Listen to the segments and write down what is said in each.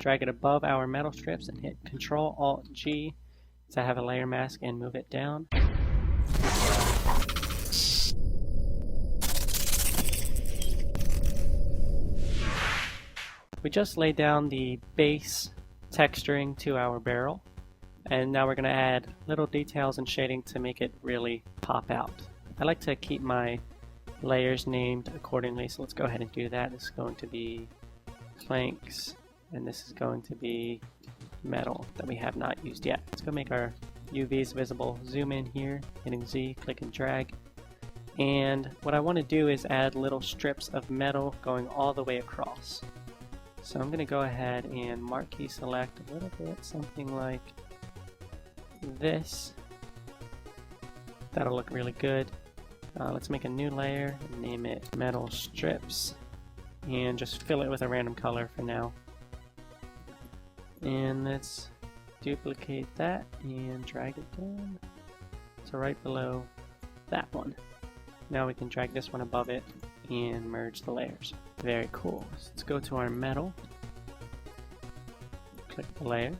drag it above our metal strips and hit Ctrl-Alt-G to have a layer mask and move it down. We just laid down the base texturing to our barrel, and now we're going to add little details and shading to make it really pop out. I like to keep my layers named accordingly, so let's go ahead and do that. This is going to be planks, and this is going to be metal that we have not used yet. Let's go make our UVs visible. Zoom in here, hitting Z, click and drag. And what I want to do is add little strips of metal going all the way across. So I'm going to go ahead and marquee select a little bit, something like this. That'll look really good. Let's make a new layer and name it metal strips, and just fill it with a random color for now. And let's duplicate that and drag it down to right below that one. Now we can drag this one above it and merge the layers. Very cool. So let's go to our metal, click the layer,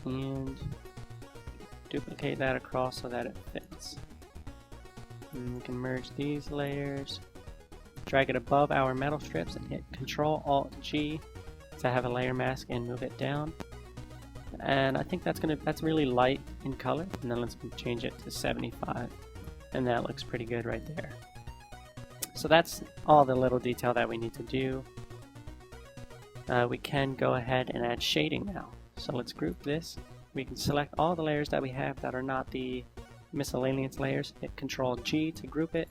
and duplicate that across so that it fits. And we can merge these layers, drag it above our metal strips and hit Ctrl-Alt-G to have a layer mask and move it down. And I think that's really light in color, and then let's change it to 75, and that looks pretty good right there. So that's all the little detail that we need to do. We can go ahead and add shading now. So let's group this. We can select all the layers that we have that are not the miscellaneous layers, hit Ctrl-G to group it,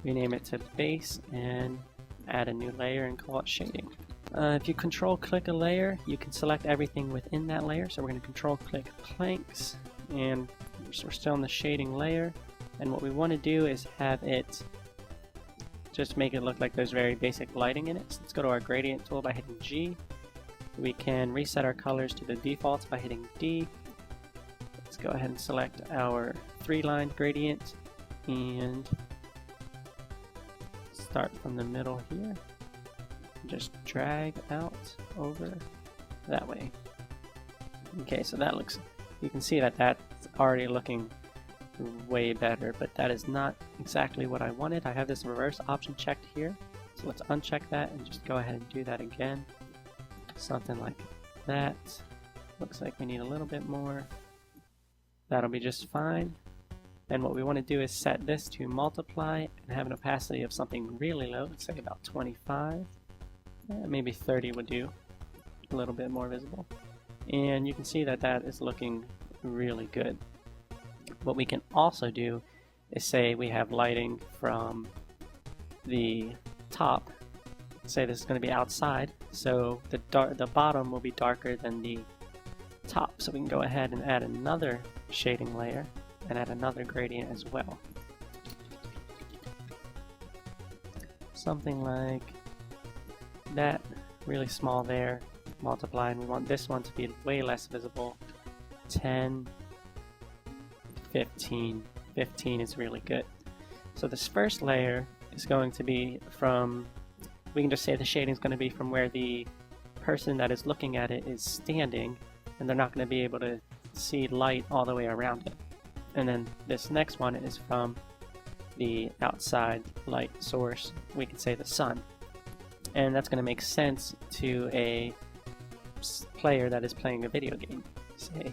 rename it to base, and add a new layer and call it shading. If you control click a layer, you can select everything within that layer. So we're going to control click planks, and we're still in the shading layer, and what we want to do is have it just make it look like there's very basic lighting in it. So let's go to our gradient tool by hitting G. We can reset our colors to the defaults by hitting D. Let's go ahead and select our 3-line gradient and start from the middle here. Just drag out over that way. Okay, so that looks, you can see that that's already looking way better, but that is not exactly what I wanted. I have this reverse option checked here, so let's uncheck that and just go ahead and do that again. Something like that. Looks like we need a little bit more. That'll be just fine. And what we want to do is set this to multiply and have an opacity of something really low, let's say about 25. Maybe 30 would do, a little bit more visible. And you can see that that is looking really good. What we can also do is say we have lighting from the top. Say this is going to be outside, so the bottom will be darker than the top. So we can go ahead and add another shading layer and add another gradient as well. Something like that, really small there, multiply, and we want this one to be way less visible. 10, 15. 15 is really good. So this first layer is going to be from, we can just say the shading is going to be from where the person that is looking at it is standing, and they're not going to be able to see light all the way around it. And then this next one is from the outside light source, we could say the sun. And that's going to make sense to a player that is playing a video game, say.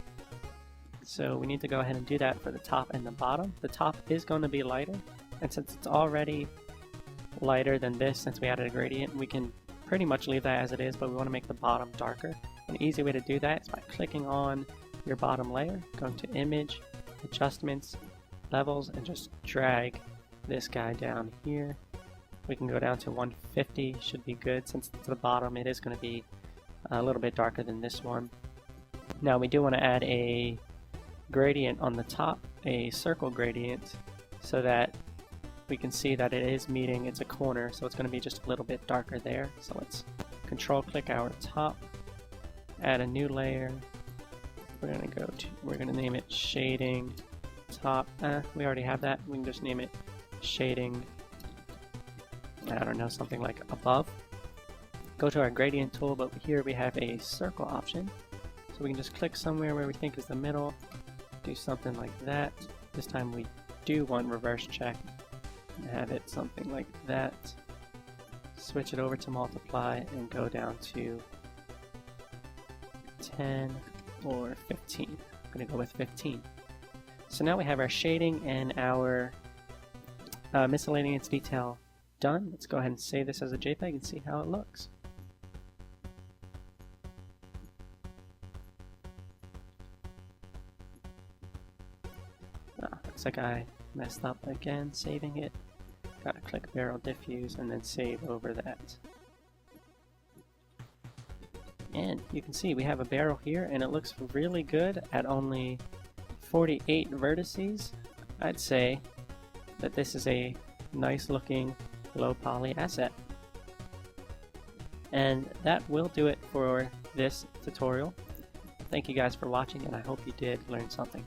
So we need to go ahead and do that for the top and the bottom. The top is going to be lighter, and since it's already lighter than this, since we added a gradient, we can pretty much leave that as it is, but we want to make the bottom darker. An easy way to do that is by clicking on your bottom layer, going to Image, Adjustments, Levels, and just drag this guy down here. We can go down to 150, should be good. Since it's the bottom, it is going to be a little bit darker than this one. Now we do want to add a gradient on the top, a circle gradient, so that we can see that it is meeting, it's a corner, so it's going to be just a little bit darker there. So let's control click our top, add a new layer. We're going to name it shading top. We already have that. We can just name it shading, I don't know, something like above. go to our gradient tool, but here we have a circle option. So we can just click somewhere where we think is the middle, do something like that. This time we do want reverse check and have it something like that. Switch it over to multiply and go down to 10 or 15. I'm going to go with 15. So now we have our shading and our miscellaneous detail done. Let's go ahead and save this as a JPEG and see how it looks. Looks like I messed up again saving it. Gotta click barrel diffuse and then save over that. And you can see we have a barrel here and it looks really good at only 48 vertices. I'd say that this is a nice looking low poly asset. And that will do it for this tutorial. Thank you guys for watching and I hope you did learn something.